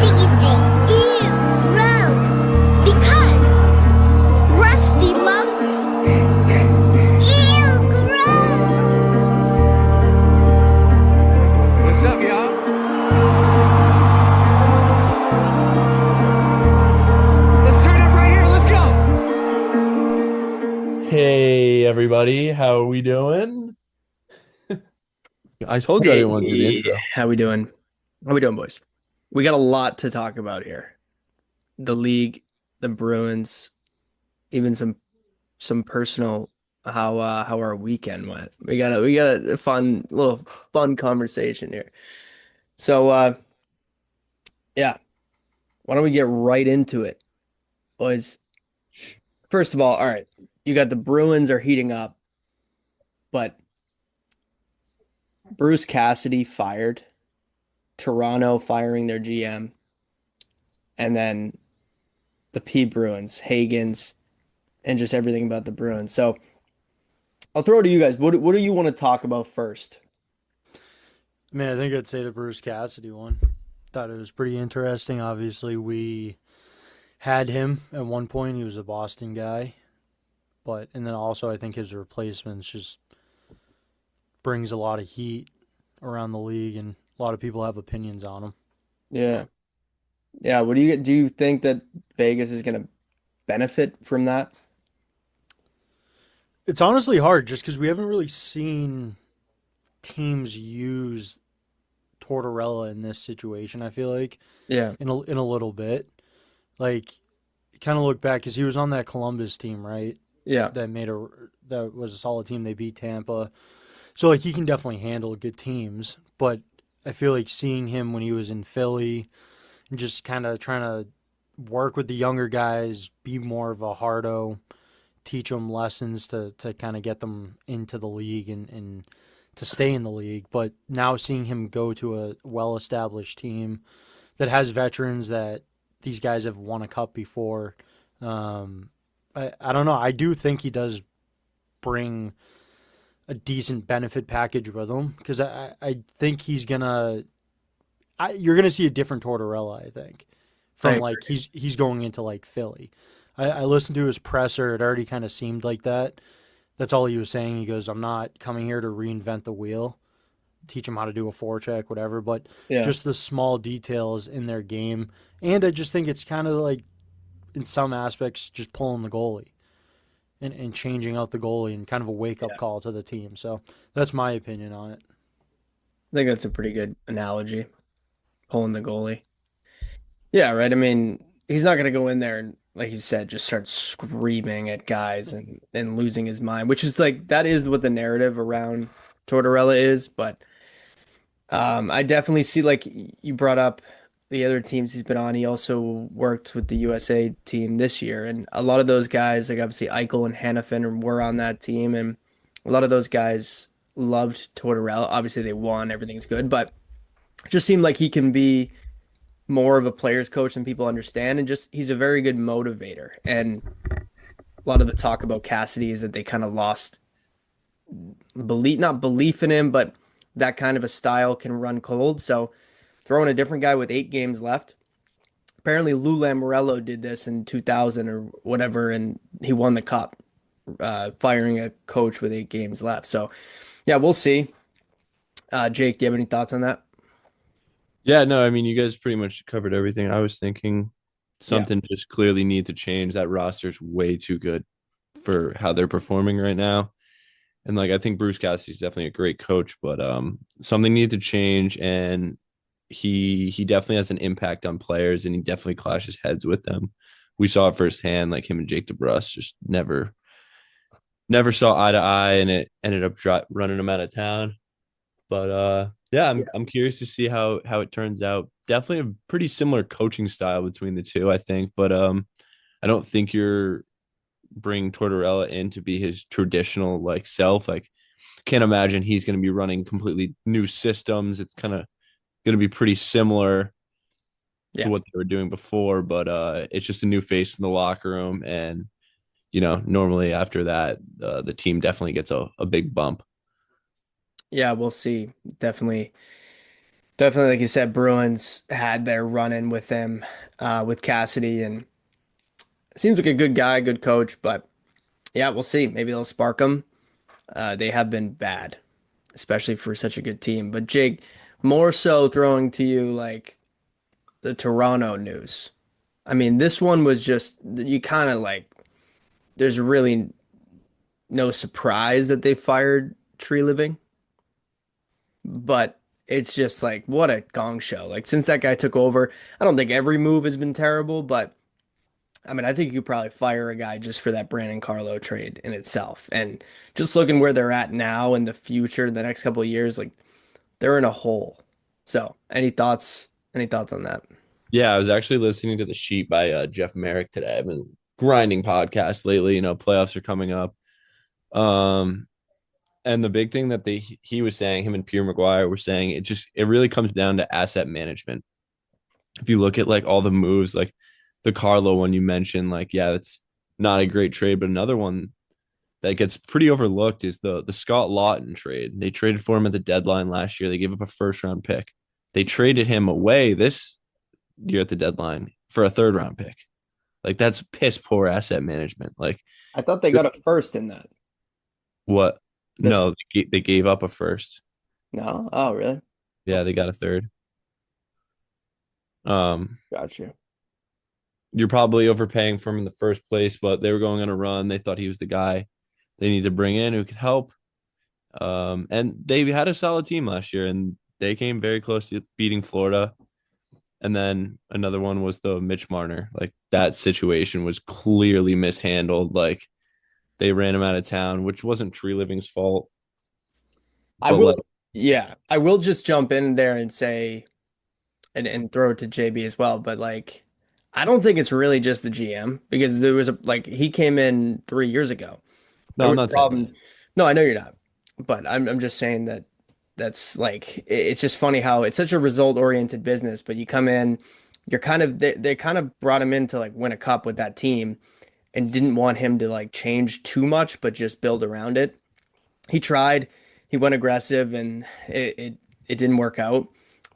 think you say, ew, gross, because Rusty loves me. Ew, gross. What's up, y'all? Let's turn up right here. Let's go. Hey everybody, how are we doing? I told you I didn't want to do the intro. How we doing? How we doing, boys? We got a lot to talk about here. The league, the Bruins, even some personal how our weekend went. We got a fun conversation here. So yeah, why don't we get right into it, boys? First of all right, you got the Bruins are heating up, but Bruce Cassidy fired, Toronto firing their GM, and then the P Bruins, Hagen's, and just everything about the Bruins. So I'll throw it to you guys. What do you want to talk about first? I mean, I think I'd say the Bruce Cassidy one. Thought it was pretty interesting. Obviously, we had him at one point. He was a Boston guy. And then also I think his replacements just brings a lot of heat around the league, and a lot of people have opinions on him. Yeah. Yeah, what do you think that Vegas is going to benefit from that? It's honestly hard just because we haven't really seen teams use Tortorella in this situation, I feel like. Yeah. In a little bit. Like, kind of look back because he was on that Columbus team, right? Yeah. That was a solid team. They beat Tampa. So, like, he can definitely handle good teams, but I feel like seeing him when he was in Philly and just kind of trying to work with the younger guys, be more of a hardo, teach them lessons to kind of get them into the league and to stay in the league. But now seeing him go to a well-established team that has veterans that these guys have won a cup before, I don't know. I do think he does bring a decent benefit package with him because I think he's gonna. You're gonna see a different Tortorella, I think, from like he's going into like Philly. I listened to his presser; it already kind of seemed like that. That's all he was saying. He goes, "I'm not coming here to reinvent the wheel, teach them how to do a forecheck, whatever, but just the small details in their game." And I just think it's kind of like, in some aspects, just pulling the goalie. And changing out the goalie and kind of a wake-up call to the team. So that's my opinion on it. I think that's a pretty good analogy, pulling the goalie. Yeah, right. I mean, he's not going to go in there and, like you said, just start screaming at guys and losing his mind, which is like, that is what the narrative around Tortorella is. But I definitely see, like you brought up, the other teams he's been on. He also worked with the USA team this year, and a lot of those guys, like obviously Eichel and Hannafin, were on that team, and a lot of those guys loved Tortorella. Obviously, they won, everything's good, but it just seemed like he can be more of a player's coach than people understand, and just he's a very good motivator. And a lot of the talk about Cassidy is that they kind of lost not belief in him, but that kind of a style can run cold. So throwing a different guy with 8 games left. Apparently, Lou Lamoriello did this in 2000 or whatever, and he won the cup, firing a coach with 8 games left. So, yeah, we'll see. Jake, do you have any thoughts on that? Yeah, no, I mean, you guys pretty much covered everything. I was thinking something just clearly need to change. That roster's way too good for how they're performing right now. And like, I think Bruce Cassidy's definitely a great coach, but something needed to change, and he definitely has an impact on players, and he definitely clashes heads with them. We saw it firsthand, like him and Jake DeBrusk just never saw eye to eye, and it ended up running him out of town. But I'm curious to see how it turns out. Definitely a pretty similar coaching style between the two, I think. But I don't think you're bringing Tortorella in to be his traditional like self. Like, can't imagine he's going to be running completely new systems. It's kind of going to be pretty similar to what they were doing before, but it's just a new face in the locker room, and normally after that, the team definitely gets a big bump. Yeah, we'll see. Definitely Definitely, like you said, Bruins had their run in with him, with Cassidy, and seems like a good guy, good coach. But yeah, we'll see. Maybe they'll spark him. They have been bad, especially for such a good team. But Jake, more so throwing to you like the Toronto news. I mean, this one was just you kind of like. There's really no surprise that they fired Tree Living, but it's just like what a gong show. Like since that guy took over, I don't think every move has been terrible, but I mean, I think you could probably fire a guy just for that Brandon Carlo trade in itself. And just looking where they're at now in the future, the next couple of years, like they're in a hole. So, any thoughts? Any thoughts on that? Yeah, I was actually listening to the Sheet by Jeff Merrick today. I've been grinding podcasts lately. Playoffs are coming up. Um, and the big thing that he was saying, him and Pierre McGuire were saying, it really comes down to asset management. If you look at like all the moves, like the Carlo one you mentioned, like yeah, that's not a great trade, but another one that gets pretty overlooked is the Scott Lawton trade. They traded for him at the deadline last year. They gave up a first round pick. They traded him away this year at the deadline for a third round pick. Like that's piss poor asset management. Like I thought they got a first in that. what? This No, they gave up a first. no? Oh, really? Yeah, they got a third. Um, Gotcha. you're probably overpaying for him in the first place, but they were going on a run. They thought he was the guy they need to bring in who could help. And they had a solid team last year, and they came very close to beating Florida. And then another one was the Mitch Marner. Like that situation was clearly mishandled. Like they ran him out of town, which wasn't Tree Living's fault. I But will, like, yeah, I will just jump in there and say, and throw it to JB as well. But like, I don't think it's really just the GM because there was a like he came in 3 years ago. There no, I'm was not saying that. problems. No, I know you're not, but I'm just saying that that's like it's just funny how it's such a result oriented business. But you come in, you're kind of they kind of brought him in to like win a cup with that team and didn't want him to like change too much, but just build around it. He tried, he went aggressive, and it didn't work out.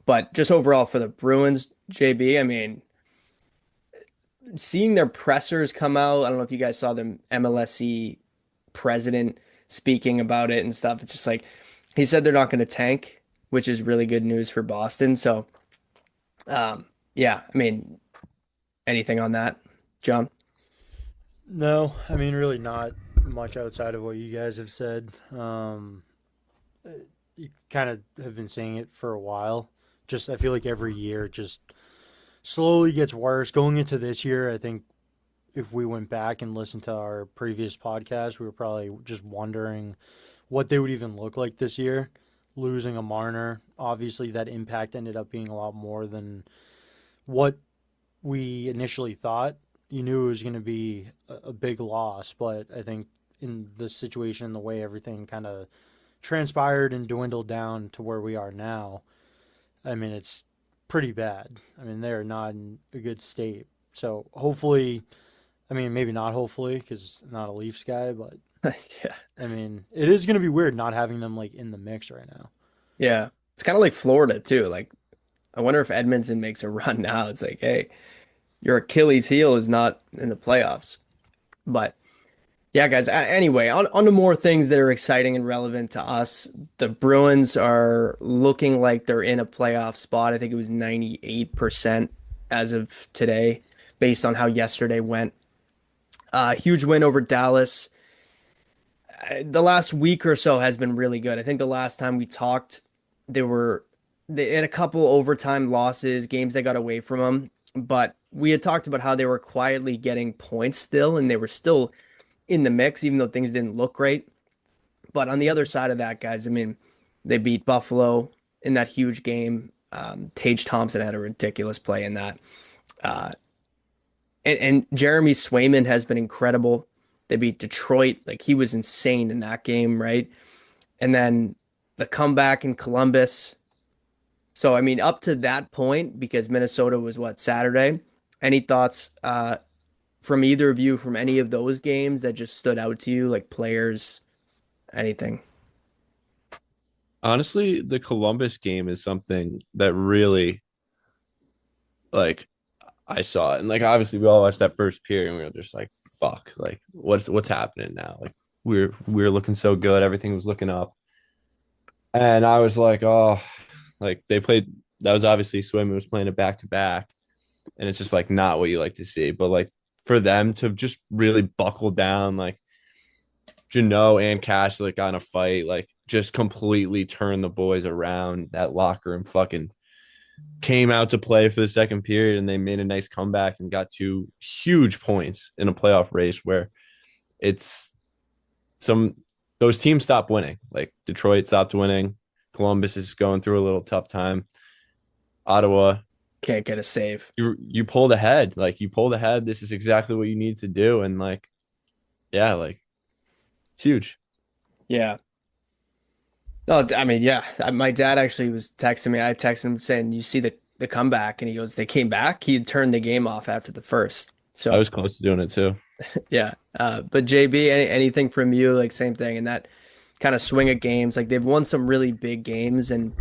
But just overall for the Bruins, JB, I mean, seeing their pressers come out, I don't know if you guys saw the MLSE president speaking about it and stuff. It's just like he said they're not going to tank, which is really good news for Boston. So, yeah, I mean, anything on that, John? No, I mean, really not much outside of what you guys have said. You kind of have been saying it for a while. Just, I feel like every year it just slowly gets worse. Going into this year, I think if we went back and listened to our previous podcast, we were probably just wondering what they would even look like this year. Losing a Marner, obviously that impact ended up being a lot more than what we initially thought. You knew it was going to be a big loss, but I think in the situation, the way everything kind of transpired and dwindled down to where we are now, I mean, it's pretty bad. I mean, they're not in a good state. So hopefully, I mean, maybe not hopefully because I'm not a Leafs guy, but Yeah. I mean, it is going to be weird not having them like in the mix right now. Yeah. It's kind of like Florida too. Like, I wonder if Edmonton makes a run now. It's like, hey, your Achilles heel is not in the playoffs. But yeah, guys, anyway, on to more things that are exciting and relevant to us. The Bruins are looking like they're in a playoff spot. I think it was 98% as of today, based on how yesterday went. Huge win over Dallas. The last week or so has been really good. I think the last time we talked, they were they had a couple overtime losses, games that got away from them, but we had talked about how they were quietly getting points still, and they were still in the mix, even though things didn't look great. But on the other side of that, guys, I mean, they beat Buffalo in that huge game. Tage Thompson had a ridiculous play in that. Uh, and Jeremy Swayman has been incredible. They beat Detroit. Like he was insane in that game, right? And then the comeback in Columbus. So, I mean, up to that point, because Minnesota was what, Saturday? Any thoughts from either of you from any of those games that just stood out to you, like players, anything? Honestly, the Columbus game is something that really like I saw it. And like obviously we all watched that first period and we were just like, fuck, like what's happening now? Like we're looking so good, everything was looking up. And I was like, oh, like they played that was obviously Swim was playing it back to back. And it's just like not what you like to see. But like for them to just really buckle down, like Jano and Cash like got in a fight, like just completely turn the boys around. That locker room fucking came out to play for the second period and they made a nice comeback and got 2 huge points in a playoff race where it's some those teams stopped winning. Like Detroit stopped winning. Columbus is going through a little tough time. Ottawa, Can't get a save. you pulled ahead. Like you pulled ahead. This is exactly what you need to do. And like, yeah, like it's huge. Yeah. No, I mean, yeah. My dad actually was texting me. I texted him saying, "You see the comeback?" And he goes, "They came back." He had turned the game off after the first. I So was close to doing it too. yeah. But JB, anything from you? Like same thing in that kind of swing of games. Like they've won some really big games, and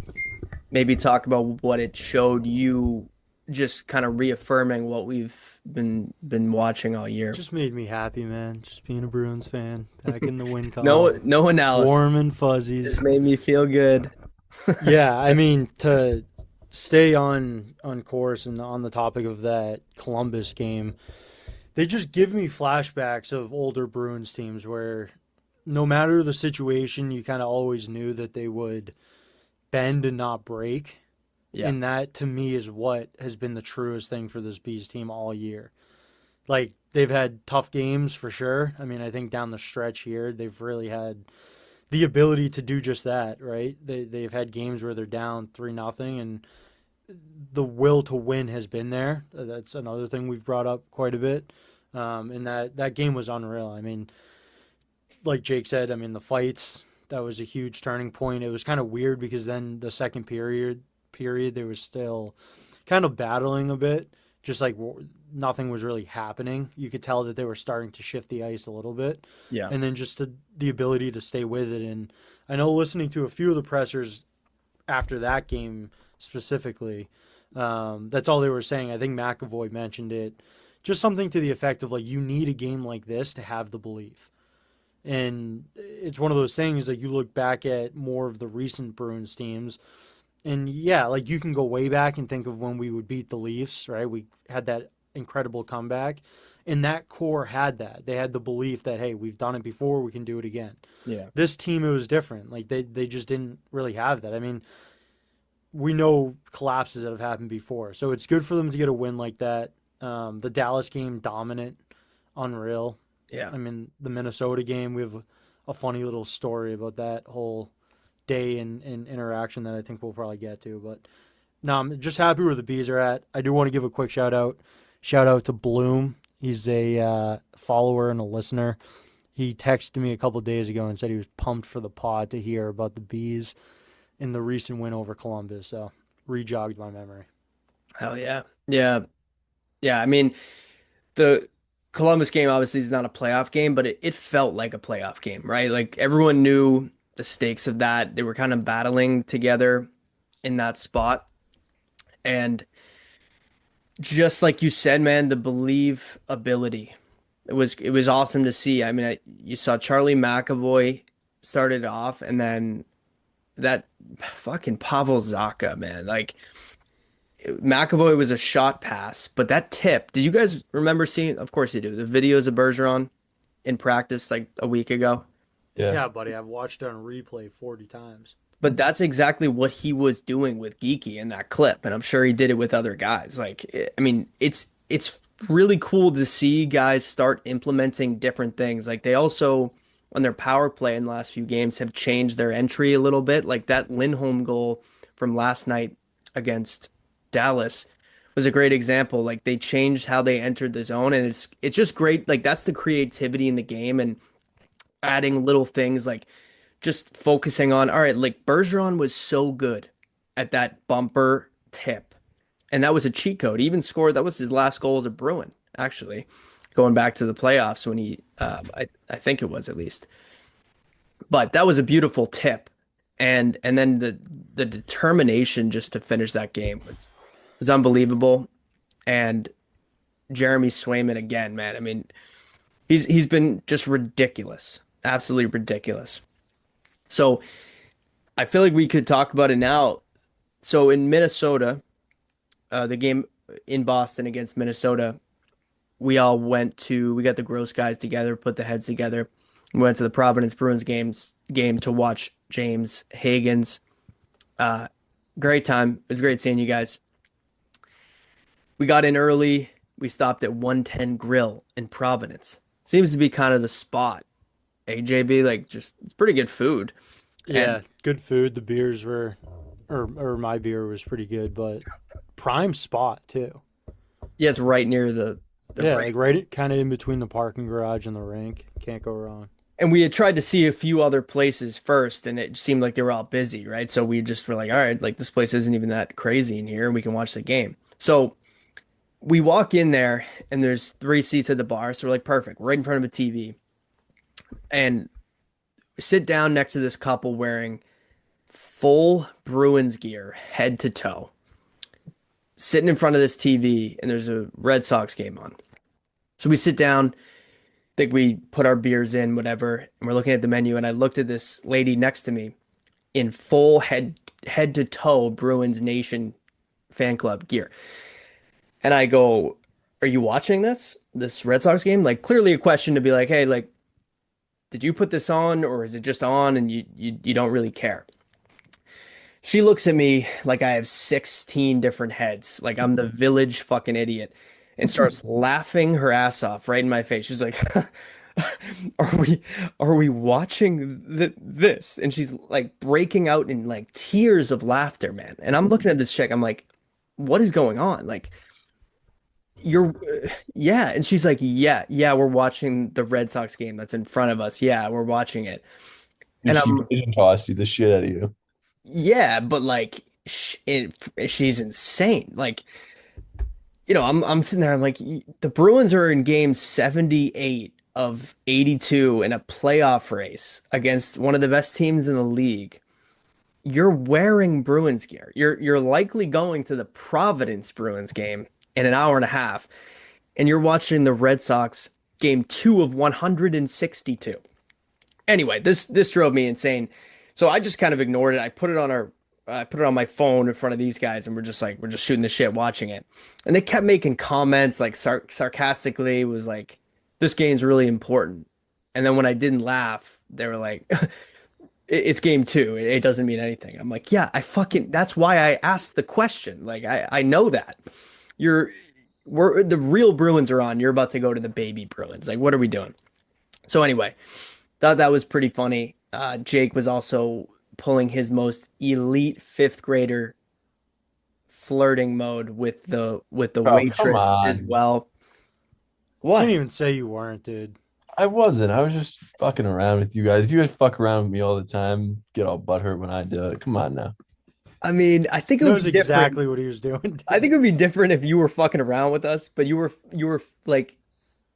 maybe talk about what it showed you, just kind of reaffirming what we've been watching all year. Just made me happy, man. Just being a Bruins fan, back in the win No, column, no analysis. warm and fuzzies. Just made me feel good. Yeah, I mean, to stay on course and on the topic of that Columbus game, they just give me flashbacks of older Bruins teams where no matter the situation, you kind of always knew that they would bend and not break. Yeah. And that to me is what has been the truest thing for this Bees team all year. Like they've had tough games for sure. I mean, I think down the stretch here, they've really had the ability to do just that, right? They've had games where they're down 3-0 and the will to win has been there. That's another thing we've brought up quite a bit. And that game was unreal. I mean, like Jake said, I mean, the fights, that was a huge turning point. It was kind of weird because then the second period they were still kind of battling a bit, just like nothing was really happening. You could tell that they were starting to shift the ice a little bit. Yeah. And then just the ability to stay with it. And I know listening to a few of the pressers after that game specifically, that's all they were saying. I think McAvoy mentioned it. Just something to the effect of like, you need a game like this to have the belief. And it's one of those things that you look back at more of the recent Bruins teams. And yeah, like you can go way back and think of when we would beat the Leafs, right? We had that incredible comeback. And that core had that. They had the belief that, hey, we've done it before, we can do it again. Yeah. This team, it was different. Like they just didn't really have that. I mean, we know collapses that have happened before. So it's good for them to get a win like that. The Dallas game, dominant, unreal. Yeah. I mean, the Minnesota game, we have a funny little story about that whole day and interaction that I think we'll probably get to. But no, I'm just happy where the Bees are at. I do want to give a quick shout out. Shout out to Bloom. He's a follower and a listener. He texted me a couple days ago and said he was pumped for the pod to hear about the Bees in the recent win over Columbus. So rejogged my memory. Hell yeah. Yeah. Yeah. I mean, the Columbus game obviously is not a playoff game, but it felt like a playoff game, right? Like everyone knew the stakes of that. They were kind of battling together in that spot. And just like you said, man, the believe ability. It was awesome to see. I mean, you saw Charlie McAvoy started off, and then that fucking Pavel Zacha, man. Like McAvoy was a shot pass, but that tip, did you guys remember seeing? Of course you do. The videos of Bergeron in practice like a week ago. Yeah, buddy, I've watched it on replay 40 times. But that's exactly what he was doing with Geeky in that clip, and I'm sure he did it with other guys. Like, I mean, it's really cool to see guys start implementing different things. Like they also on their power play in the last few games have changed their entry a little bit. Like that Lindholm goal from last night against Dallas was a great example. Like they changed how they entered the zone, and it's just great. Like that's the creativity in the game and adding little things like just focusing on, all right, like Bergeron was so good at that bumper tip. And that was a cheat code. He even scored, that was his last goal as a Bruin, actually, going back to the playoffs when he, I think it was at least. But that was a beautiful tip. and then the determination just to finish that game was unbelievable. And Jeremy Swayman again, man. I mean, he's been just ridiculous, absolutely ridiculous. So I feel like we could talk about it now. So in Minnesota, the game in Boston against Minnesota, we got the gross guys together, put the heads together. We went to the Providence Bruins game to watch James Hagen's. Great time. It was great seeing you guys. We got in early. We stopped at 110 Grill in Providence. Seems to be kind of the spot. AJB, like, just it's pretty good food. Yeah, good food. The beers were, or my beer was pretty good, but prime spot too. Yeah, it's right near the Yeah, rink. like right kind of in between the parking garage and the rink. Can't go wrong. And we had tried to see a few other places first, and it seemed like they were all busy, right? So we just were like, all right, like this place isn't even that crazy in here, and we can watch the game. So we walk in there, and there's 3 seats at the bar. So we're like, perfect, right in front of a TV. And sit down next to this couple wearing full Bruins gear, head to toe, sitting in front of this TV, and there's a Red Sox game on. So we sit down, think we put our beers in, whatever, and we're looking at the menu, and I looked at this lady next to me in full head to toe Bruins Nation fan club gear. And I go, "Are you watching this Red Sox game?" Like, clearly a question to be like, "Hey, like, did you put this on, or is it just on and you don't really care?" She looks at me like I have 16 different heads, like I'm the village fucking idiot, and starts laughing her ass off right in my face. She's like, "Are we watching this?" And she's like breaking out in like tears of laughter, man. And I'm looking at this chick. I'm like, "What is going on?" Like, you're, yeah. And she's like, "Yeah, we're watching the Red Sox game that's in front of us. Yeah, we're watching it." Dude, And she I'm, vision tossed you the shit out of you. yeah, but like, she's insane. Like, I'm sitting there. I'm like, the Bruins are in game 78 of 82 in a playoff race against one of the best teams in the league. You're wearing Bruins gear. You're likely going to the Providence Bruins game in an hour and a half, and you're watching the Red Sox game 2 of 162. Anyway, this drove me insane. So I just kind of ignored it. I put it on my phone in front of these guys, and we're just shooting the shit watching it. And they kept making comments like sarcastically, was like, "This game's really important." And then when I didn't laugh, they were like, "It's game 2. It doesn't mean anything." I'm like, "Yeah, that's why I asked the question. Like, I know that. The real Bruins are on. You're about to go to the baby Bruins. Like, what are we doing?" So anyway, thought that was pretty funny. Jake was also pulling his most elite 5th grader flirting mode with the come waitress as on. well. Can't What? even say you weren't, dude. I wasn't. I was just fucking around with you guys. You guys fuck around with me all the time. Get all butthurt when I do it. Come on now. I mean, I think it would Knows be different. exactly what he was doing. Dude. I think it would be different if you were fucking around with us, but you were like,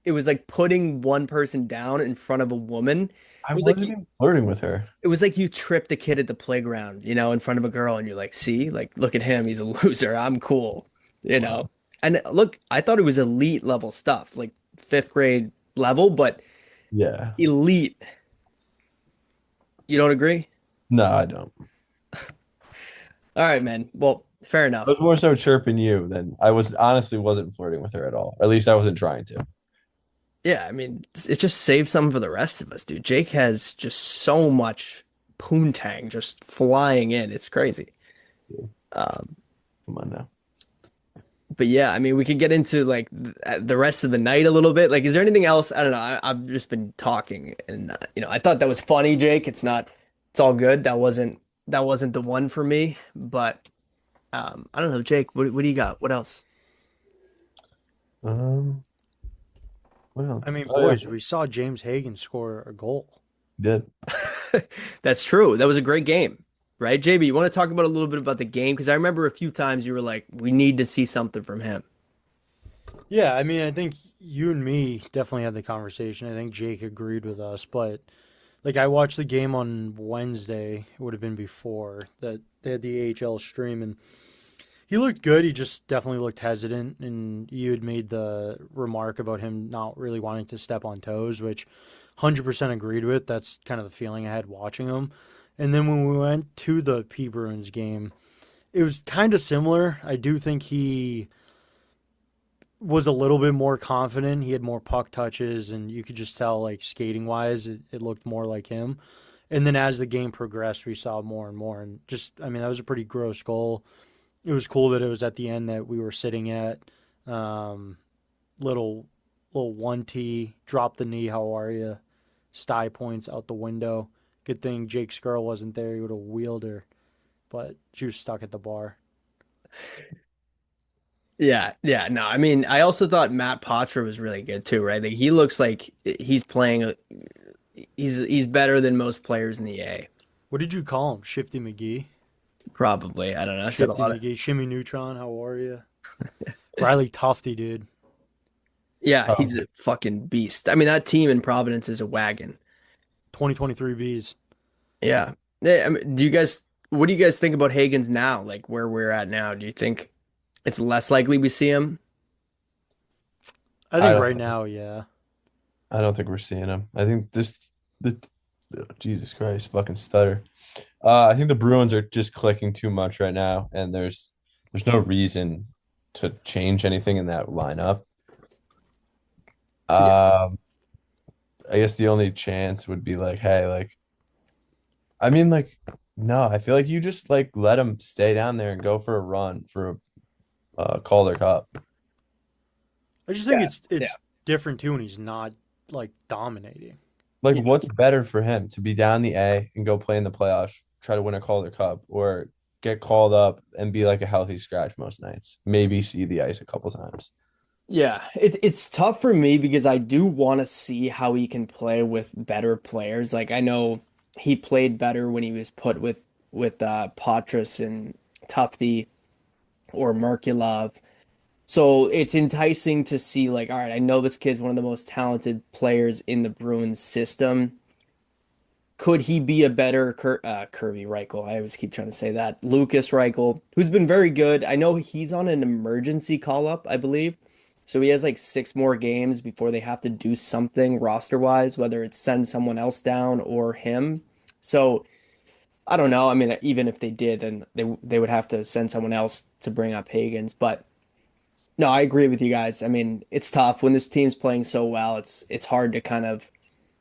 it was like putting one person down in front of a woman. I It was wasn't like even flirting with her. it was like you tripped a kid at the playground, in front of a girl, and you're like, "See, like, look at him, he's a loser. I'm cool," you know. And look, I thought it was elite level stuff, like 5th grade level, but Yeah. elite. You don't agree? No, I don't. All right, man. Well, fair enough. I was more so chirping you than I was honestly wasn't flirting with her at all. Or at least I wasn't trying to. Yeah, I mean, it just saves something for the rest of us, dude. Jake has just so much poontang just flying in. It's crazy. Um, Come on now. but yeah, I mean, we could get into like the rest of the night a little bit. Like, is there anything else? I don't know. I've just been talking, and I thought that was funny, Jake. It's not. It's all good. That wasn't the one for me. But I don't know, Jake. What do you got? What else? Um, what else? I mean, Oh, yeah, boys, we saw James Hagen score a goal. we did. That's true. That was a great game, right, JB? You want to talk about a little bit about the game? Because I remember a few times you were like, "We need to see something from him." Yeah, I mean, I think you and me definitely had the conversation. I think Jake agreed with us, but Like I watched the game on Wednesday. It would have been before that they had the AHL stream, and he looked good. He just definitely looked hesitant, and you had made the remark about him not really wanting to step on toes, which 100% agreed with. That's kind of the feeling I had watching him. And then when we went to the P Bruins game, it was kind of similar. I do think he was a little bit more confident. He had more puck touches, and you could just tell, like, skating wise, it looked more like him. And then as the game progressed, we saw more and more. And just, I mean, that was a pretty gross goal. It was cool that it was at the end that we were sitting at. Little 1T, drop the knee, how are you? Sty points out the window. Good thing Jake Skrull wasn't there. He would have wheeled her, but she was stuck at the bar. Yeah, yeah, no. I mean, I also thought Matt Poitras was really good too, right? Like he looks like he's playing. He's better than most players in the A. What did you call him? Shifty McGee? Probably. I don't know. I said a Shifty lot of. McGee, Shimmy Neutron, how are you? Riley Tufty, dude. Yeah, he's a fucking beast. I mean, that team in Providence is a wagon. 2023 Bs. Yeah. I mean, what do you guys think about Hagen's now? Like where we're at now? Do you think it's less likely we see him? I I think don't right know. now, yeah. I don't think we're seeing him. I think the Jesus Christ, fucking stutter. I think the Bruins are just clicking too much right now, and there's no reason to change anything in that lineup. Yeah. I guess the only chance would be like, hey, like, I mean, like, no, I feel like you just like let him stay down there and go for a run for a Calder Cup. I just think Yeah, it's yeah. different too when he's not like dominating. Like, Yeah. what's better for him to be down the A and go play in the playoffs, try to win a Calder Cup, or get called up and be like a healthy scratch most nights? Maybe see the ice a couple times. Yeah, it's tough for me because I do want to see how he can play with better players. Like I know he played better when he was put with Patras and Tufty or Merkulov. So it's enticing to see like, all right, I know this kid's one of the most talented players in the Bruins system. Could he be a better Kirby Reichel? I always keep trying to say that. Lucas Reichel, who's been very good. I know he's on an emergency call up, I believe. So he has like 6 more games before they have to do something roster wise, whether it's send someone else down or him. So I don't know. I mean, even if they did, then they would have to send someone else to bring up Hagens. But no, I agree with you guys. I mean, it's tough when this team's playing so well. It's hard to kind of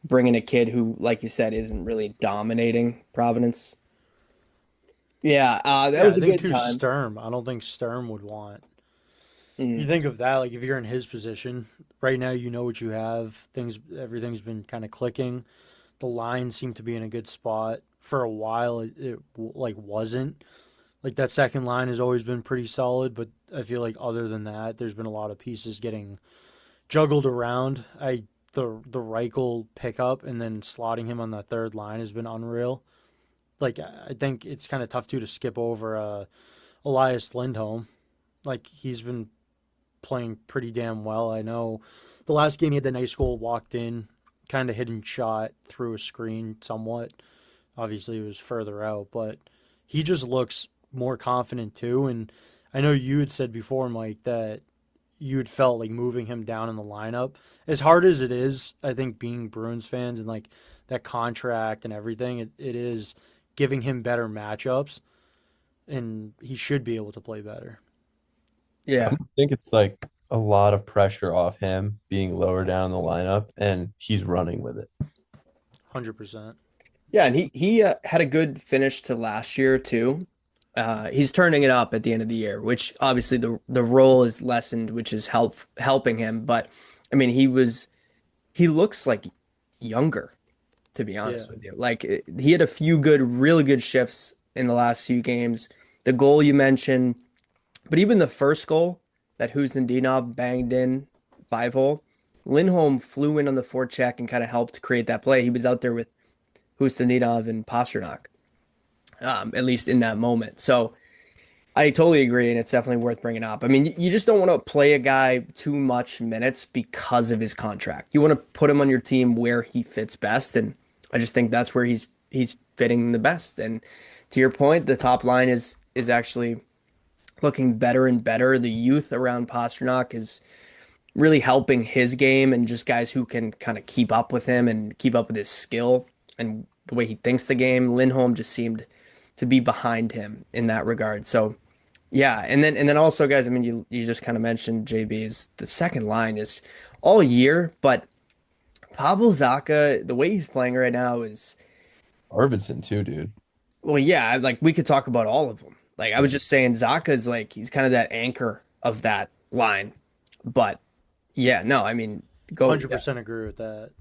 bring in a kid who, like you said, isn't really dominating Providence. Yeah, that Yeah, was I a think good too time. Sturm. I don't think Sturm would want. You Mm, think of that, like if you're in his position right now, you know what you have. Everything's been kind of clicking. The lines seem to be in a good spot. For a while, like wasn't. Like that second line has always been pretty solid, but I feel like other than that, there's been a lot of pieces getting juggled around. The Reichel pickup and then slotting him on the third line has been unreal. Like I think it's kind of tough too to skip over Elias Lindholm. Like he's been playing pretty damn well. I know the last game he had the nice goal, walked in, kind of hidden shot through a screen somewhat. Obviously it was further out, but he just looks more confident too. And I know you had said before, Mike, that you had felt like moving him down in the lineup. As hard as it is, I think being Bruins fans and like that contract and everything, it is giving him better matchups, and he should be able to play better. yeah. I think it's like a lot of pressure off him being lower down in the lineup, and he's running with it. 100%. Yeah, and he had a good finish to last year too. He's turning it up at the end of the year, which obviously the role is lessened, which is helping him. But I mean, he looks like younger, to be Yeah. honest with you. Like he had a few good, really good shifts in the last few games. The goal you mentioned, but even the first goal that Huzdinov banged in 5-hole, Lindholm flew in on the forecheck and kind of helped create that play. He was out there with Huzdinov and Pasternak, at least in that moment. So I totally agree, and it's definitely worth bringing up. I mean, you just don't want to play a guy too much minutes because of his contract. You want to put him on your team where he fits best, and I just think that's where he's fitting the best. And to your point, the top line is actually looking better and better. The youth around Pastrnak is really helping his game and just guys who can kind of keep up with him and keep up with his skill and the way he thinks the game. Lindholm just seemed to be behind him in that regard. So yeah, and then also guys, I mean you just kind of mentioned JB's the second line is all year, but Pavel Zacha, the way he's playing right now is Arvidsson too, dude. well, yeah, like we could talk about all of them. Like I was just saying Zacha's like he's kind of that anchor of that line. But yeah, no, I mean go 100% agree with that.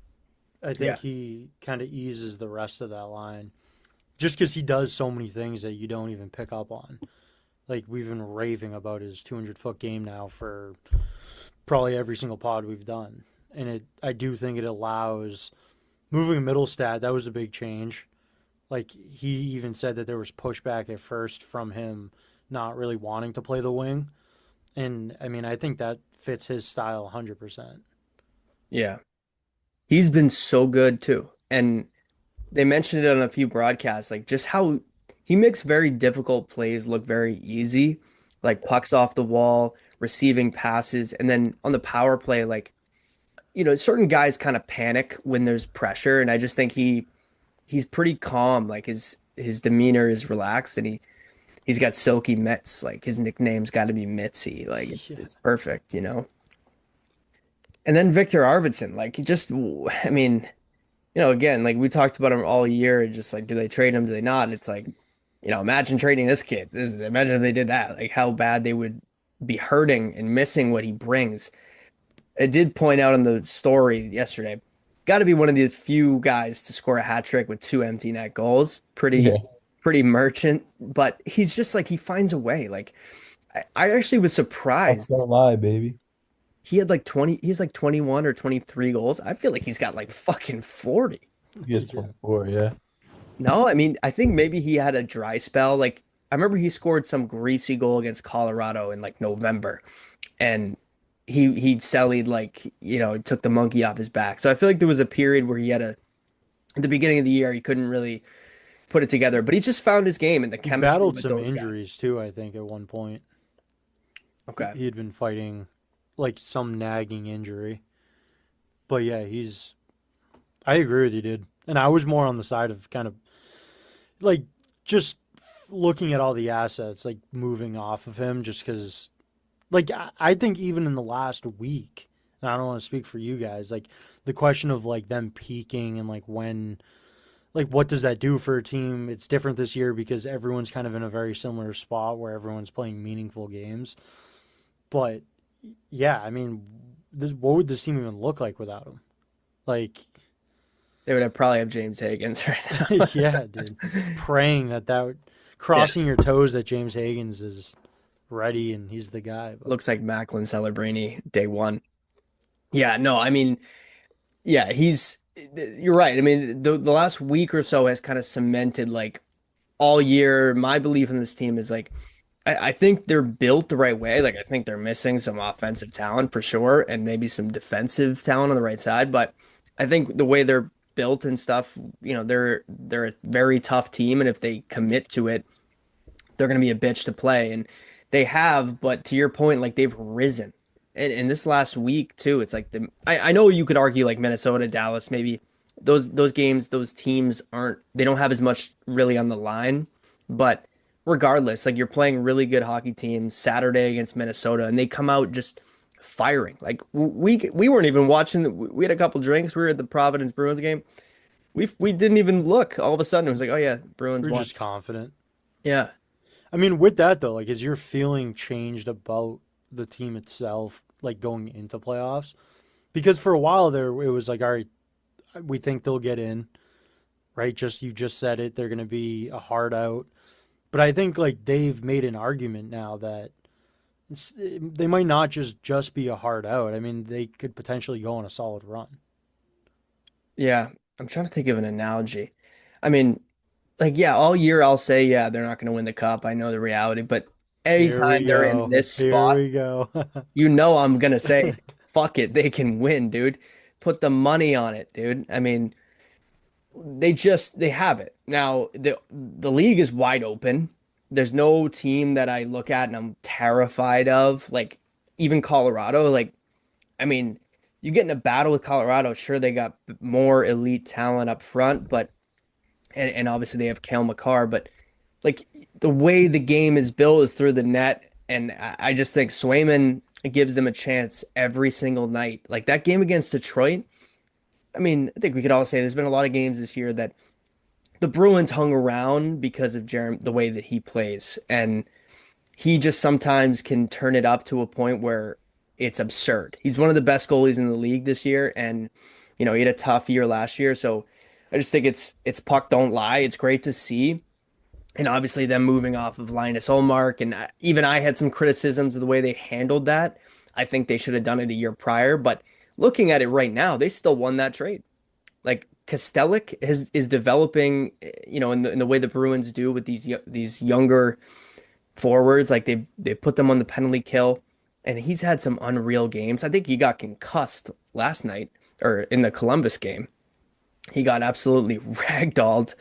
I think Yeah. he kind of eases the rest of that line just because he does so many things that you don't even pick up on. Like we've been raving about his 200-foot game now for probably every single pod we've done. And I do think it allows moving middle stat, that was a big change. Like he even said that there was pushback at first from him not really wanting to play the wing. And I mean, I think that fits his style 100%. Yeah. He's been so good too. And they mentioned it on a few broadcasts, like just how he makes very difficult plays look very easy, like pucks off the wall, receiving passes, and then on the power play, like, certain guys kind of panic when there's pressure, and I just think he's pretty calm, like his demeanor is relaxed, and he's got silky mitts, like his nickname's got to be Mitzi, like it's perfect. And then Victor Arvidsson, like he just, I mean, again, like we talked about him all year, just like, do they trade him? Do they not? And it's like, imagine trading this kid. Imagine if they did that, like how bad they would be hurting and missing what he brings. It did point out in the story yesterday, got to be one of the few guys to score a hat trick with 2 empty net goals. Pretty merchant, but he's just like, he finds a way. Like, I actually was surprised. Don't lie, baby. He had like 20, he's like 21 or 23 goals. I feel like he's got like fucking 40. He has 24, yeah. No, I mean, I think maybe he had a dry spell. Like, I remember he scored some greasy goal against Colorado in like November, and he sellied like, took the monkey off his back. So I feel like there was a period where he had at the beginning of the year, he couldn't really put it together, but he just found his game and the He chemistry battled with some those guys. injuries too, I think, at one point. Okay. He had been fighting like some nagging injury. But yeah, I agree with you, dude. And I was more on the side of kind of like just looking at all the assets, like moving off of him just because, like, I think even in the last week, and I don't want to speak for you guys, like the question of like them peaking and like when, like what does that do for a team? It's different this year because everyone's kind of in a very similar spot where everyone's playing meaningful games. But yeah, I mean, what would this team even look like without him? Like, They would probably have James Higgins right now. yeah, dude. Praying that crossing your toes that James Higgins is ready and he's the guy. But Looks like Macklin Celebrini day one. Yeah, no, I mean, yeah, you're right. I mean, the last week or so has kind of cemented like all year. My belief in this team is like, I think they're built the right way. Like, I think they're missing some offensive talent for sure, and maybe some defensive talent on the right side. But I think the way they're built and stuff, they're a very tough team, and if they commit to it, they're going to be a bitch to play. And they have, but to your point, like they've risen. And in this last week too, it's like I know you could argue like Minnesota, Dallas, maybe those games, those teams they don't have as much really on the line, but regardless, like you're playing really good hockey teams Saturday against Minnesota, and they come out just firing. Like we weren't even watching. We had a couple drinks. We were at the Providence Bruins game. We didn't even look. All of a sudden, it was like, oh yeah, Bruins we're won. just confident. Yeah, I mean, with that though, like, is your feeling changed about the team itself, like going into playoffs? Because for a while there, it was like, all right, we think they'll get in, right? You just said it. They're going to be a hard out. But I think like they've made an argument now that they might not just be a hard out. I mean, they could potentially go on a solid run. yeah. I'm trying to think of an analogy. I mean, like, yeah, all year I'll say, yeah, they're not going to win the cup. I know the reality, but anytime they're in this spot, Here we go. I'm going to say, fuck it, they can win, dude. Put the money on it, dude. I mean, They have it. Now the league is wide open. There's no team that I look at and I'm terrified of. Like even Colorado, like I mean, you get in a battle with Colorado, sure they got more elite talent up front, but and obviously they have Kale McCarr, but like the way the game is built is through the net, and I just think Swayman gives them a chance every single night. Like that game against Detroit, I mean, I think we could all say there's been a lot of games this year that the Bruins hung around because of the way that he plays, and he just sometimes can turn it up to a point where it's absurd. He's one of the best goalies in the league this year, and he had a tough year last year, so I just think it's puck don't lie. It's great to see. And obviously them moving off of Linus Olmark, and even I had some criticisms of the way they handled that. I think they should have done it a year prior, but looking at it right now, they still won that trade. Like Kostelic is developing, in the way the Bruins do with these younger forwards. Like they put them on the penalty kill, and he's had some unreal games. I think he got concussed last night or in the Columbus game. He got absolutely ragdolled,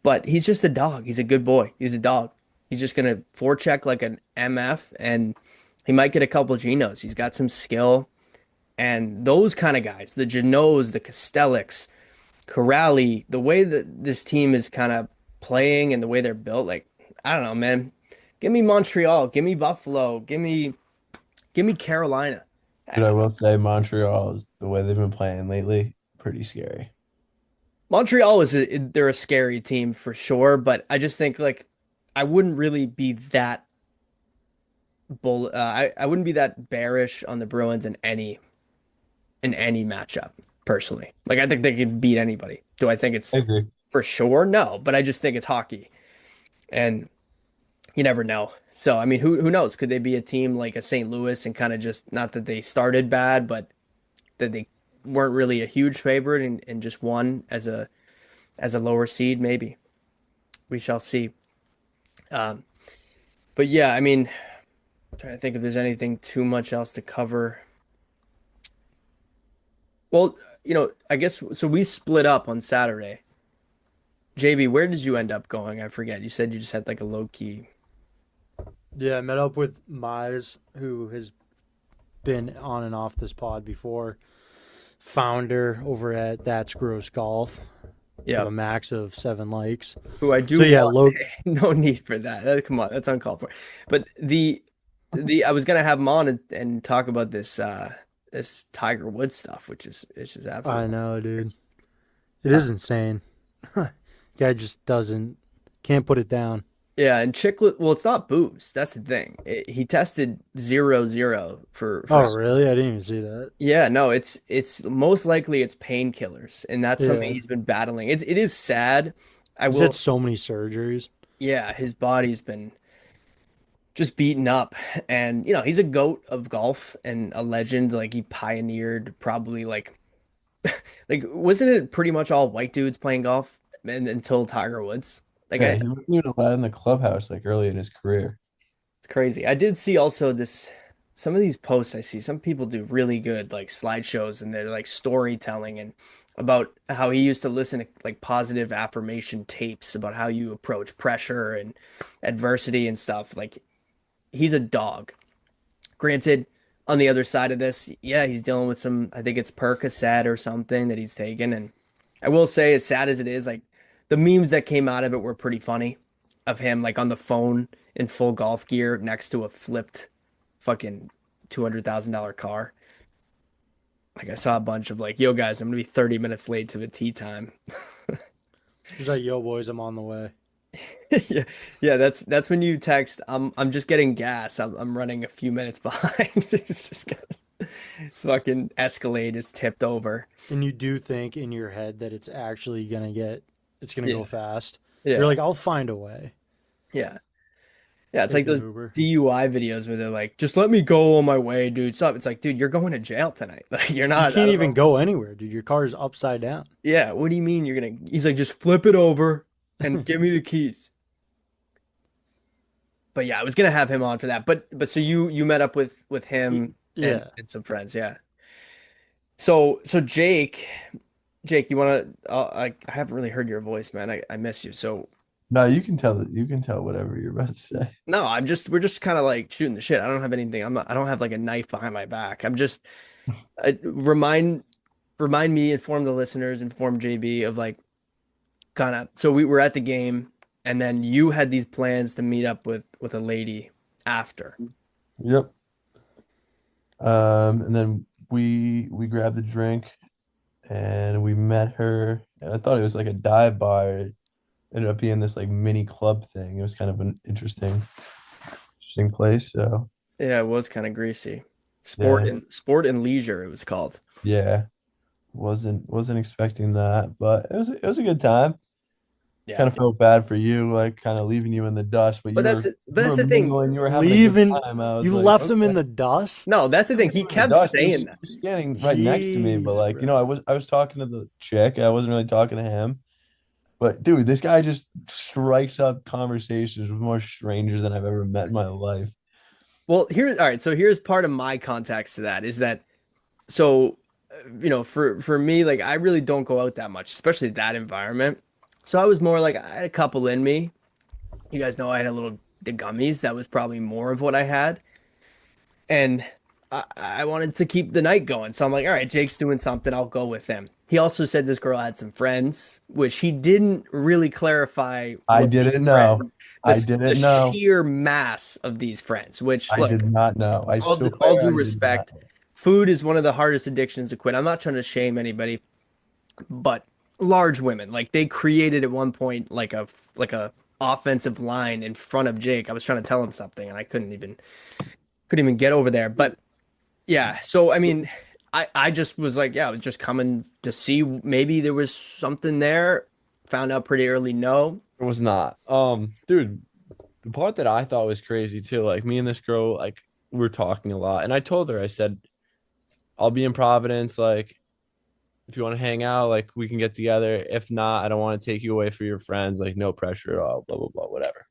but he's just a dog. He's a good boy. He's a dog. He's just gonna forecheck like an MF, and he might get a couple Genos. He's got some skill, and those kind of guys, the Genoes, the Kostelics, Corrali, the way that this team is kind of playing and the way they're built, like I don't know, man. Give me Montreal, give me Buffalo, give me Carolina. But I will say Montreal is the way they've been playing lately, pretty scary. Montreal they're a scary team for sure, but I just think like I wouldn't really be that I wouldn't be that bearish on the Bruins in any matchup personally. Like I think they could beat anybody. Do I think it's I agree. for sure? No, but I just think it's hockey, and you never know. So I mean, who knows? Could they be a team like a St. Louis and kind of just not that they started bad, but that they weren't really a huge favorite and just won as a lower seed? Maybe we shall see. But yeah, I mean, I'm trying to think if there's anything too much else to cover. Well, I guess so. We split up on Saturday. JB, where did you end up going? I forget. You said you just had like a low key. Yeah, I met up with Mize, who has been on and off this pod before. Founder over at That's Gross Golf. Yeah, with a max of 7 likes. Who I do. So yeah, no need for that. Come on, that's uncalled for. But I was gonna have him on and talk about this Tiger Woods stuff, which is it's just absolutely. I know, dude. It is insane. Guy just can't put it down. Yeah, and Chiclet. Well, it's not booze. That's the thing. He tested 0-0 for. Oh, really? I didn't even see that. Yeah, no, it's most likely it's painkillers, and that's something Yeah. he's been battling. It is sad. He's had so many surgeries. Yeah, his body's been just beaten up, and he's a goat of golf and a legend. Like he pioneered probably like wasn't it pretty much all white dudes playing golf until Tiger Woods? Like Yeah, he wasn't even allowed in the clubhouse like early in his career. it's crazy. I did see also some of these posts I see, some people do really good like slideshows and they're like storytelling and about how he used to listen to like positive affirmation tapes about how you approach pressure and adversity and stuff. Like he's a dog. Granted, on the other side of this, yeah, he's dealing with some, I think it's Percocet or something that he's taken. And I will say, as sad as it is, like the memes that came out of it were pretty funny of him like on the phone in full golf gear next to a flipped fucking $200,000 car. Like I saw a bunch of like, yo guys, I'm gonna be 30 minutes late to the tee time. He's like, yo, boys, I'm on the way. Yeah, yeah, that's when you text, I'm just getting gas. I'm running a few minutes behind. It's just this fucking Escalade is tipped over. And you do think in your head that it's actually it's gonna go fast. Yeah. You're like, I'll find a way. Yeah. Yeah, it's Take like those an Uber. DUI videos where they're like, just let me go on my way, dude. Stop. It's like, dude, you're going to jail tonight. Like you're not. You can't even go anywhere, dude. Your car's upside down. Yeah, what do you mean you're gonna? He's like, just flip it over and give me the keys. But yeah, I was gonna have him on for that. But so you met up with him Yeah. and some friends, yeah. So Jake, Jake, you want to? I haven't really heard your voice, man. I miss you. So No, you can tell it. You can tell whatever you're about to say. no, we're just kind of like shooting the shit. I don't have anything. I don't have like a knife behind my back. I'm just remind me, inform the listeners, inform JB of like kind of. So we were at the game, and then you had these plans to meet up with a lady after. Yep. And then we grabbed a drink and we met her. I thought it was like a dive bar. It ended up being this like mini club thing. It was kind of an interesting place. So Yeah, it was kind of greasy. Yeah. Sport and leisure, it was called. yeah, wasn't expecting that, but it was a good time. Yeah. Kind of felt bad for you, like kind of leaving you in the dust, but But you that's were but you that's were the thing. mingling, you were having a Leaving, good time. I was you like, left him in okay. the dust. No, that's the thing. He kept Dust, he was saying that. just standing right next to me, but Jeez, like, bro. I was talking to the chick. I wasn't really talking to him. But dude, this guy just strikes up conversations with more strangers than I've ever met in my life. Well, here's all right. So here's part of my context to that is that so for me, like I really don't go out that much, especially that environment. So I was more like I had a couple in me. You guys know I had the gummies. That was probably more of what I had. And I wanted to keep the night going. So I'm like, all right, Jake's doing something. I'll go with him. He also said this girl had some friends, which he didn't really clarify I what these didn't know. friends, I the didn't know. sheer mass of these friends, which I look, did not know. I all swear due I did not. respect, food is one of the hardest addictions to quit. I'm not trying to shame anybody, but large women, like they created at one point like a offensive line in front of Jake. I was trying to tell him something and I couldn't even get over there. But yeah, so I mean, I just was like, yeah, I was just coming to see maybe there was something there. Found out pretty early, no. It was not. Dude, the part that I thought was crazy too, like me and this girl, like we're talking a lot, and I told her, I said, I'll be in Providence, like if you want to hang out, like we can get together. If not, I don't want to take you away for your friends, like no pressure at all, blah blah blah, whatever.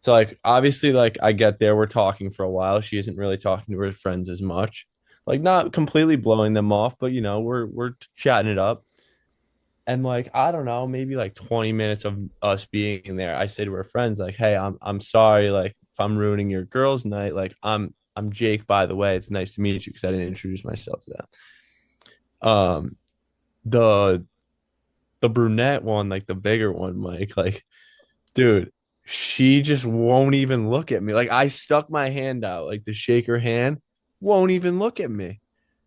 So like obviously, like I get there, we're talking for a while. She isn't really talking to her friends as much, like not completely blowing them off, but we're chatting it up. And like I don't know, maybe like 20 minutes of us being there, I say to her friends like, "Hey, I'm sorry, like if I'm ruining your girls' night, like I'm Jake, by the way. It's nice to meet you because I didn't introduce myself to them." The the brunette one, like the bigger one, Mike, like dude, she just won't even look at me. Like I stuck my hand out like to shake her hand, won't even look at me.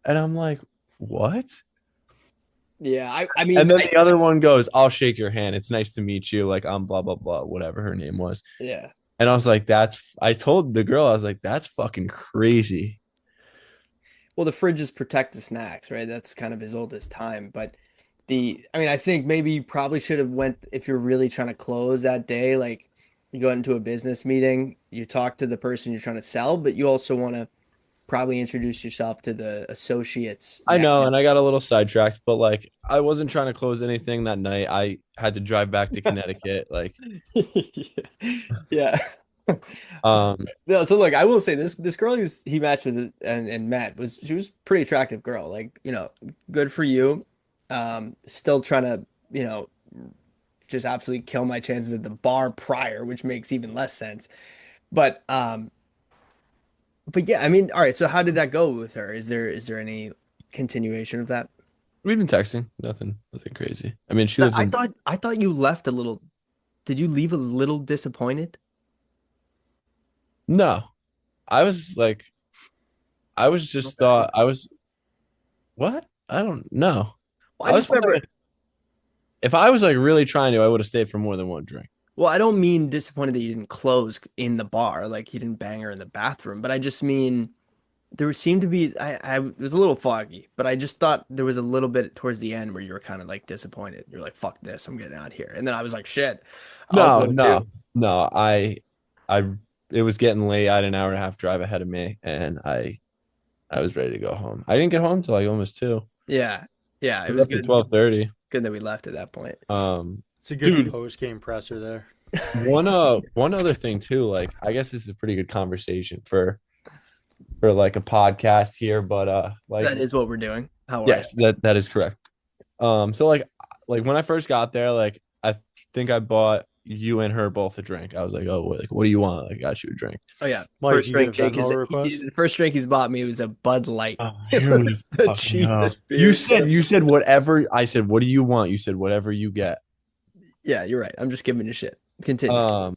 And I'm like, "What?" Yeah, I mean, And then the other one goes, "I'll shake your hand. It's nice to meet you. Like I'm blah blah blah, whatever her name was." yeah. And I was like, I told the girl, I was like, "That's fucking crazy." Well, the fridges protect the snacks, right? That's kind of his oldest time. But I mean, I think maybe you probably should have went if you're really trying to close that day. Like, you go into a business meeting, you talk to the person you're trying to sell, but you also want to probably introduce yourself to the associates I next. know, and I got a little sidetracked, but like I wasn't trying to close anything that night. I had to drive back to Connecticut. Like, Yeah. um, No, so look, I will say this girl he matched with and met she was a pretty attractive girl. Like, good for you. Still trying to, just absolutely kill my chances at the bar prior, which makes even less sense. But yeah, I mean, all right, so how did that go with her? Is there any continuation of that? we've been texting, nothing crazy. I mean, she No, lives I in thought I thought you left a little. Did you leave a little disappointed? no. I was like, I was just Okay. thought I was what? I don't know. Well, I I was just remember. wondering if I was like really trying to, I would have stayed for more than one drink. Well, I don't mean disappointed that you didn't close in the bar, like you didn't bang her in the bathroom, but I just mean there seemed to be I it was a little foggy, but I just thought there was a little bit towards the end where you were kind of like disappointed. You're like, "Fuck this, I'm getting out here." And then I was like, "Shit, I'll No, go no, too." no. I, it was getting late. I had an hour and a half drive ahead of me, and I was ready to go home. I didn't get home till like almost 2. Yeah, yeah, it We was left at good. 12:30. Good that we left at that point. It's a good Dude, post game presser there. one other thing too. Like, I guess this is a pretty good conversation for like a podcast here, but like, That is what we're doing. How are you? yes, that is correct. So like when I first got there, like I think I bought you and her both a drink. I was like, oh, like what do you want? Like, I got you a drink. Oh yeah, Mike, first you drink get a Jake is Venmo request? the first drink he's bought me was a Bud Light. Oh, It here we was the fucking go. cheapest beer. You said whatever. I said, what do you want? You said whatever you get. Yeah, you're right. I'm just giving you shit. Continue.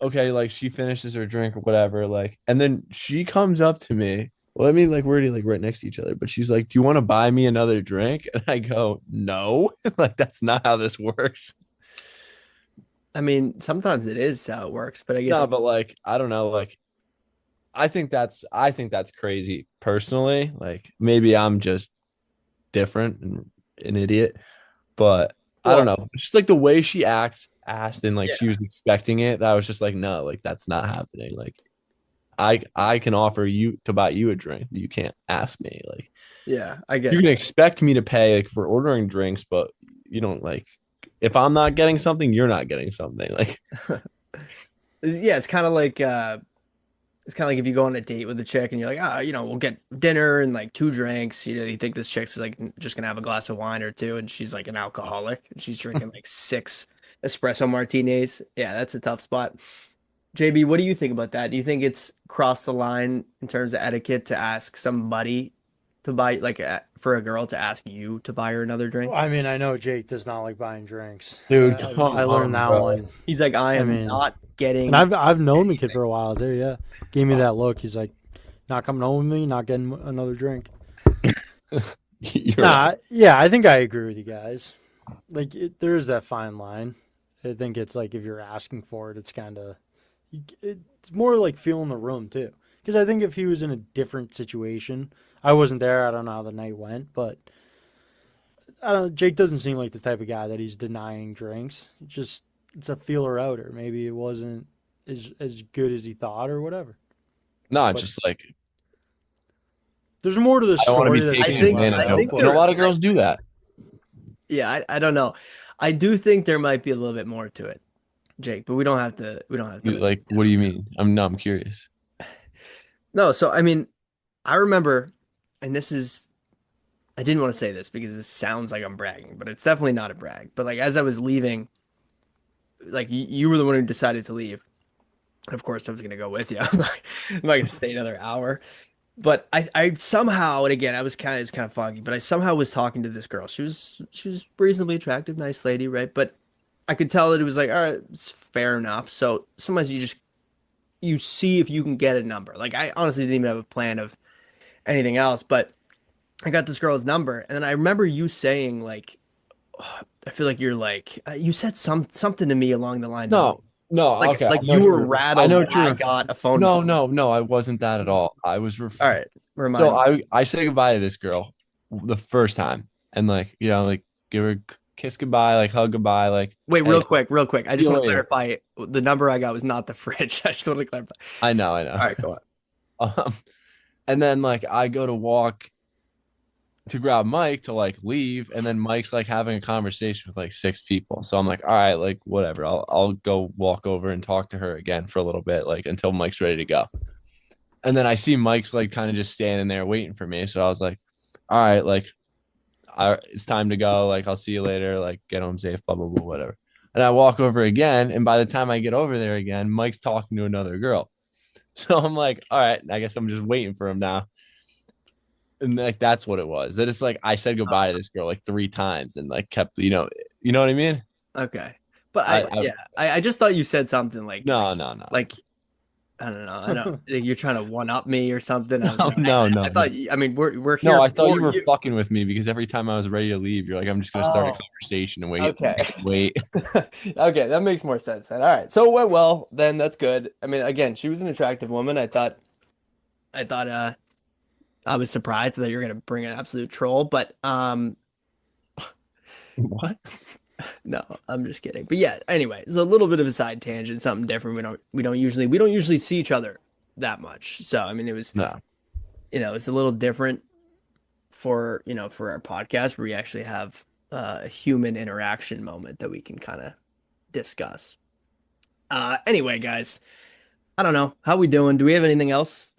Okay, like she finishes her drink or whatever, like, and then she comes up to me. Well, I mean, like we're already like right next to each other, but she's like, "Do you want to buy me another drink?" And I go, "No, like that's not how this works." I mean, sometimes it is how it works, but I guess No, but like I don't know, like I think that's crazy personally. Like maybe I'm just different and an idiot, but I don't Well, know. Just like the way she asked and like yeah, she was expecting it, that was just like, no, like that's not happening. Like I can offer you to buy you a drink, but you can't ask me. Like yeah, I get you it. can expect me to pay like for ordering drinks, but you don't like if I'm not getting something, you're not getting something. Like Yeah, it's kind of like if you go on a date with a chick and you're like, we'll get dinner and like two drinks. You think this chick's like just gonna have a glass of wine or two, and she's like an alcoholic and she's drinking like six espresso martinis. Yeah, that's a tough spot. JB, what do you think about that? Do you think it's crossed the line in terms of etiquette to ask somebody to buy, like, for a girl to ask you to buy her another drink? I mean, I know Jake does not like buying drinks. dude, I learned that bro. one. He's like, I am mean, not getting. And I've known the kid for a while too. Yeah, gave me that look. He's like, not coming home with me, not getting another drink. You're right. Yeah, I think I agree with you guys. Like, there is that fine line. I think it's like if you're asking for it, it's kind of, it's more like feeling the room too. Because I think if he was in a different situation, I wasn't there. I don't know how the night went, but I don't. Jake doesn't seem like the type of guy that he's denying drinks. It's a feeler out, or maybe it wasn't as good as he thought, or whatever. No, it's But just like there's more to the I don't want story. to be that's taking being advantage left of. out, think but- And a lot of girls do that. Yeah, I don't know. I do think there might be a little bit more to it, Jake, but we don't have to. We don't have to. Like, what do you mean? I'm curious. No, so I mean, I remember, and I didn't want to say this because this sounds like I'm bragging, but it's definitely not a brag. But like as I was leaving, like you were the one who decided to leave. Of course, I was gonna go with you. I'm not gonna stay another hour. But I somehow, and again, it's kind of foggy, but I somehow was talking to this girl. She was reasonably attractive, nice lady, right? But I could tell that it was like, all right, it's fair enough. So sometimes you see if you can get a number. Like I honestly didn't even have a plan of anything else, but I got this girl's number, and then I remember you saying like, I feel like you're like you said something to me along the lines of No, like okay. you were rattled. I know That what you're. I got a phone. No, number. no, I wasn't that at all. I was All right, remind So me. I say goodbye to this girl the first time, and like like give her a kiss goodbye, like hug goodbye, like Wait, hey, real quick. I see just you want to later. clarify. The number I got was not the fridge. I just want to clarify. I know. All right, go on. And then like I go to walk to grab Mike to like leave, and then Mike's like having a conversation with like six people. So I'm like, all right, like whatever. I'll go walk over and talk to her again for a little bit, like until Mike's ready to go. And then I see Mike's like kind of just standing there waiting for me. So I was like, all right, like it's time to go. Like I'll see you later. Like get home safe, blah blah blah, whatever. And I walk over again, and by the time I get over there again, Mike's talking to another girl. So I'm like, all right, I guess I'm just waiting for him now. And like that's what it was. That it's like I said goodbye to this girl like 3 times and like kept, you know what I mean? Okay, but I- I just thought you said something like No. like I don't know. I don't like you're trying to one up me or something. I was like, No. I thought. I mean, we're here. No, I thought for you were fucking with me because every time I was ready to leave, you're like, I'm just gonna start a Oh. conversation and wait. Okay. Wait. Okay, that makes more sense then. All right, so it went well. Then that's good. I mean, again, she was an attractive woman. I thought. I was surprised that you're gonna bring an absolute troll, but What? no, I'm just kidding. But yeah, anyway, it's a little bit of a side tangent, something different. We don't usually see each other that much. So I mean, it was No. it's a little different for for our podcast where we actually have a human interaction moment that we can kind of discuss. Anyway, guys, I don't know how we doing. Do we have anything else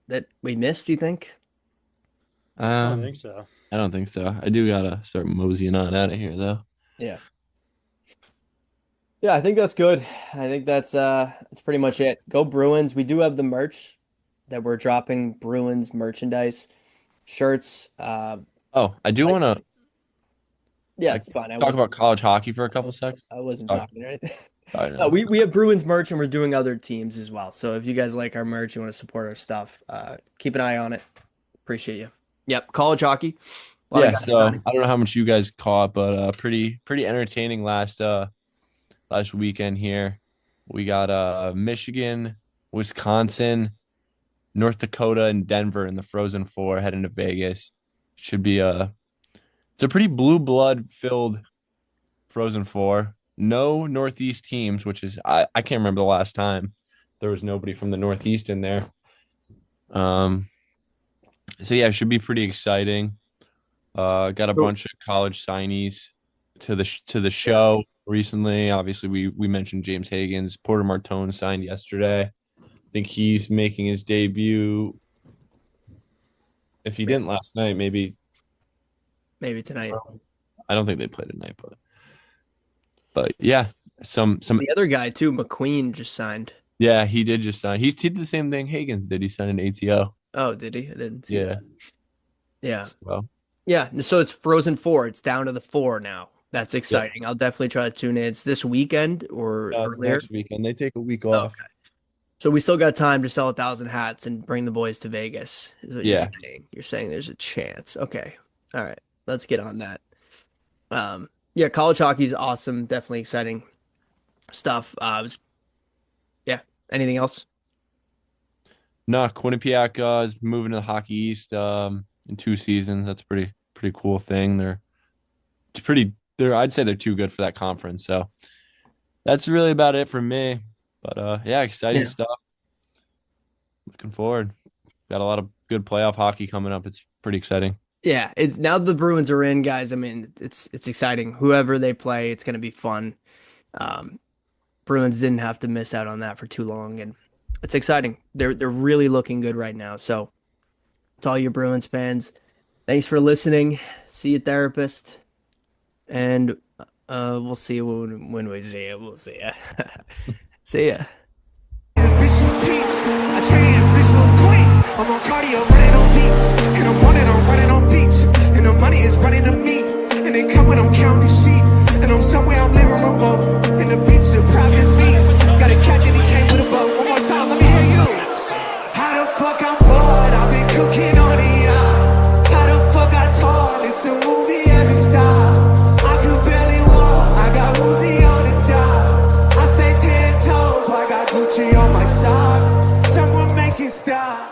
that we missed? Do you think? I don't think so. I don't think so. I do gotta start moseying on out of here though. Yeah. Yeah, I think that's good. I think that's pretty much it. Go Bruins. We do have the merch that we're dropping, Bruins merchandise, shirts. Oh, I do want to Yeah, it's fine. talk about college hockey for a couple seconds. I wasn't Talk- talking or anything. I know. No, we have Bruins merch and we're doing other teams as well. So if you guys like our merch, you want to support our stuff, keep an eye on it. Appreciate you. Yep, college hockey. A lot of Yeah, guys so starting. I don't know how much you guys caught, but pretty entertaining last weekend here. We got Michigan, Wisconsin, North Dakota, and Denver in the Frozen Four heading to Vegas. Should be it's a pretty blue blood filled Frozen Four. No Northeast teams, which is I can't remember the last time there was nobody from the Northeast in there. So yeah, it should be pretty exciting. Got a bunch of college signees to the show recently. Obviously, we mentioned James Hagens. Porter Martone signed yesterday. I think he's making his debut. If he didn't last night, maybe tonight. I don't think they played tonight, but yeah, some The other guy too, McQueen, just signed. yeah, he did just sign. He did the same thing Hagens did. He signed an ATO. Oh, did he? I didn't see Yeah. that. Yeah. Well, Yeah. So it's Frozen Four. It's down to the 4 now. That's exciting. I'll definitely try to tune in. It's this weekend or it's earlier. next weekend. They take a week off. Okay. So we still got time to sell 1,000 hats and bring the boys to Vegas, is what you're Yeah. saying. You're saying there's a chance. Okay. All right. Let's get on that. Yeah, college hockey is awesome. Definitely exciting stuff. Yeah. Anything else? No, Quinnipiac is moving to the Hockey East in 2 seasons. That's a pretty cool thing. I'd say they're too good for that conference. So that's really about it for me. But yeah, exciting Yeah. stuff. Looking forward. Got a lot of good playoff hockey coming up. It's pretty exciting. Yeah, it's now the Bruins are in, guys. I mean, it's exciting. Whoever they play, it's gonna be fun. Bruins didn't have to miss out on that for too long, and it's exciting. They're really looking good right now. So, to all you Bruins fans, thanks for listening. See you, therapist, and we'll see you when we see you. We'll see ya. See ya. A bitch for peace. I train a bitch for a queen. I'm on cardio, running on beat. In the morning, I'm running on beach. And the money is running to me. And they come when I'm counting sheep. And I'm somewhere, I'm living remote. And the beach are Providence beach. Got a cat that he came with a boat. One more time, let me hear you. How the fuck I'm bored? I've been cooking on the yacht. How the fuck I torn? It's a movie every style. I could barely walk. I got Uzi on the dock. I stay 10 toes. I got Gucci on my socks. Someone make it stop.